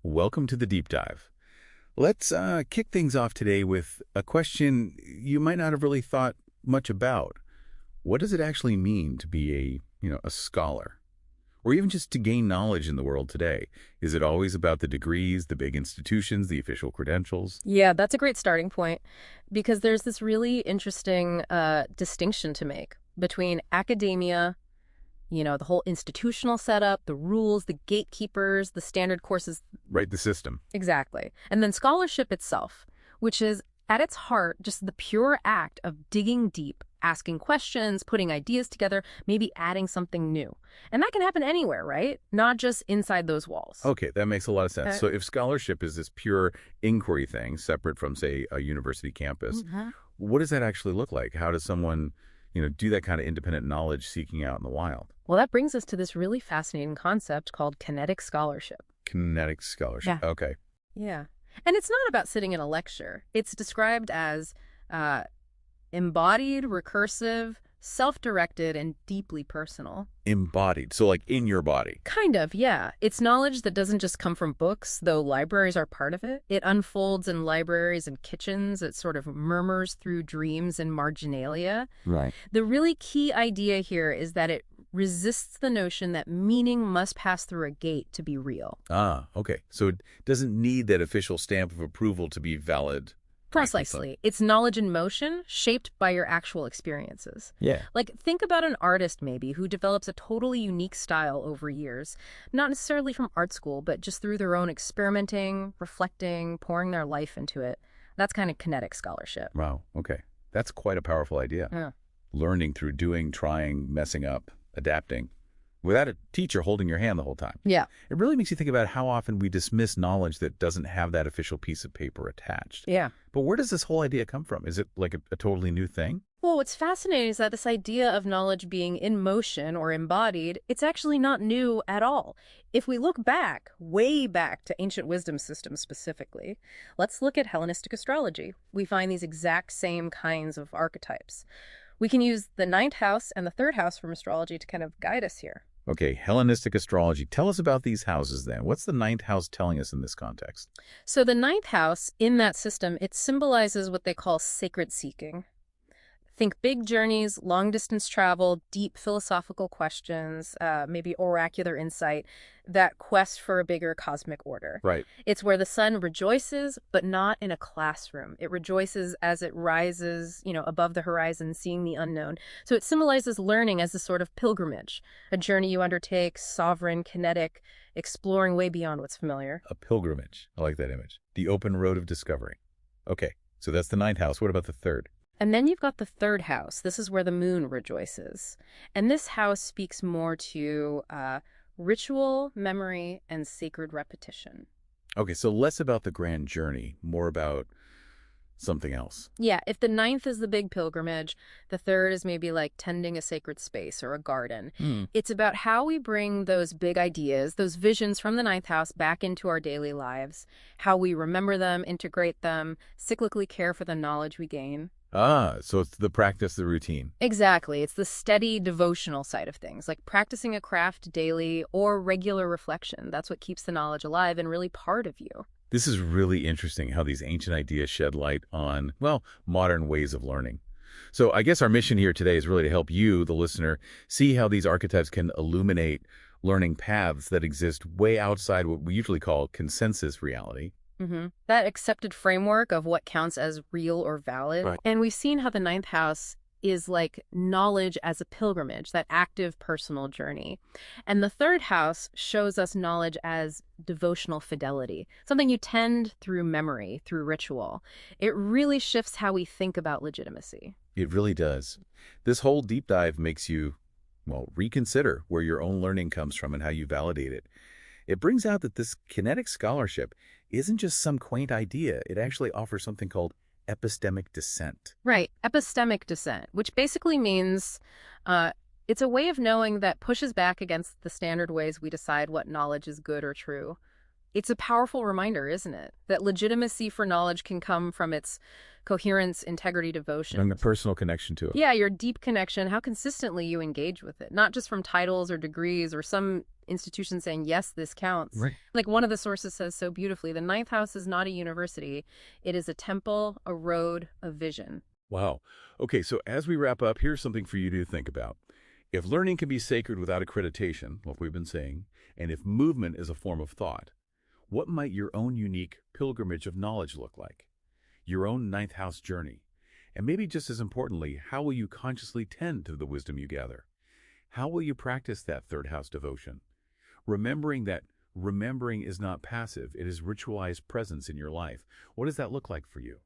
Welcome to the deep dive. Let's kick things off today with a question you might not have really thought much about. What does it actually mean to be a scholar? Or even just to gain knowledge in the world today? Is it always about the degrees, the big institutions, the official credentials? Yeah, that's a great starting point because there's this really interesting distinction to make between academia, the whole institutional setup, the rules, the gatekeepers, the standard courses. Right, the system. Exactly. And then scholarship itself, which is at its heart just the pure act of digging deep, asking questions, putting ideas together, maybe adding something new. And that can happen anywhere, right? Not just inside those walls. Okay, that makes a lot of sense. So if scholarship is this pure inquiry thing, separate from, say, a university campus, what does that actually look like? How does someone, do that kind of independent knowledge seeking out in the wild? Well, that brings us to this really fascinating concept called kinetic scholarship. Kinetic scholarship. Yeah. Okay. Yeah. And it's not about sitting in a lecture. It's described as embodied, recursive, self-directed, and deeply personal. Embodied. So like in your body. Kind of, yeah. It's knowledge that doesn't just come from books, though libraries are part of it. It unfolds in libraries and kitchens. It sort of murmurs through dreams and marginalia. Right. The really key idea here is that it resists the notion that meaning must pass through a gate to be real. Ah, okay. So it doesn't need that official stamp of approval to be valid. Precisely. It's knowledge in motion, shaped by your actual experiences. Yeah. Like, think about an artist, maybe, who develops a totally unique style over years, not necessarily from art school, but just through their own experimenting, reflecting, pouring their life into it. That's kind of kinetic scholarship. Wow. Okay. That's quite a powerful idea. Yeah. Learning through doing, trying, messing up, adapting, without a teacher holding your hand the whole time. Yeah. It really makes you think about how often we dismiss knowledge that doesn't have that official piece of paper attached. Yeah. But where does this whole idea come from? Is it like a totally new thing? Well, what's fascinating is that this idea of knowledge being in motion or embodied, it's actually not new at all. If we look back, way back to ancient wisdom systems specifically, let's look at Hellenistic astrology. We find these exact same kinds of archetypes. We can use the ninth house and the third house from astrology to kind of guide us here. Okay, Hellenistic astrology. Tell us about these houses then. What's the ninth house telling us in this context? So the ninth house in that system, it symbolizes what they call sacred seeking. Think big journeys, long-distance travel, deep philosophical questions, maybe oracular insight, that quest for a bigger cosmic order. Right. It's where the sun rejoices, but not in a classroom. It rejoices as it rises, above the horizon, seeing the unknown. So it symbolizes learning as a sort of pilgrimage, a journey you undertake, sovereign, kinetic, exploring way beyond what's familiar. A pilgrimage. I like that image. The open road of discovery. Okay, so that's the ninth house. What about the third? And then you've got the third house. This is where the moon rejoices. And this house speaks more to ritual, memory, and sacred repetition. Okay, so less about the grand journey, more about something else. Yeah, if the ninth is the big pilgrimage, the third is maybe like tending a sacred space or a garden. It's about how we bring those big ideas, those visions from the ninth house back into our daily lives, how we remember them, integrate them, cyclically care for the knowledge we gain. Ah, so it's the practice, the routine. Exactly. It's the steady devotional side of things, like practicing a craft daily or regular reflection. That's what keeps the knowledge alive and really part of you. This is really interesting how these ancient ideas shed light on, well, modern ways of learning. So I guess our mission here today is really to help you, the listener, see how these archetypes can illuminate learning paths that exist way outside what we usually call consensus reality. That accepted framework of what counts as real or valid. Right. And we've seen how the ninth house is like knowledge as a pilgrimage, that active personal journey. And the third house shows us knowledge as devotional fidelity, something you tend through memory, through ritual. It really shifts how we think about legitimacy. It really does. This whole deep dive makes you, well, reconsider where your own learning comes from and how you validate it. It brings out that this kinetic scholarship isn't just some quaint idea. It actually offers something called epistemic descent. Right, epistemic descent, which basically means it's a way of knowing that pushes back against the standard ways we decide what knowledge is good or true. It's a powerful reminder, isn't it? That legitimacy for knowledge can come from its coherence, integrity, devotion. And the personal connection to it. Yeah, your deep connection, how consistently you engage with it, not just from titles or degrees or some institution saying, yes, this counts. Right. Like one of the sources says so beautifully, the ninth house is not a university. It is a temple, a road, a vision. Wow. Okay, so as we wrap up, here's something for you to think about. If learning can be sacred without accreditation, what we've been saying, and if movement is a form of thought, what might your own unique pilgrimage of knowledge look like? Your own ninth house journey? And maybe just as importantly, how will you consciously tend to the wisdom you gather? How will you practice that third house devotion? Remembering that remembering is not passive, it is ritualized presence in your life. What does that look like for you?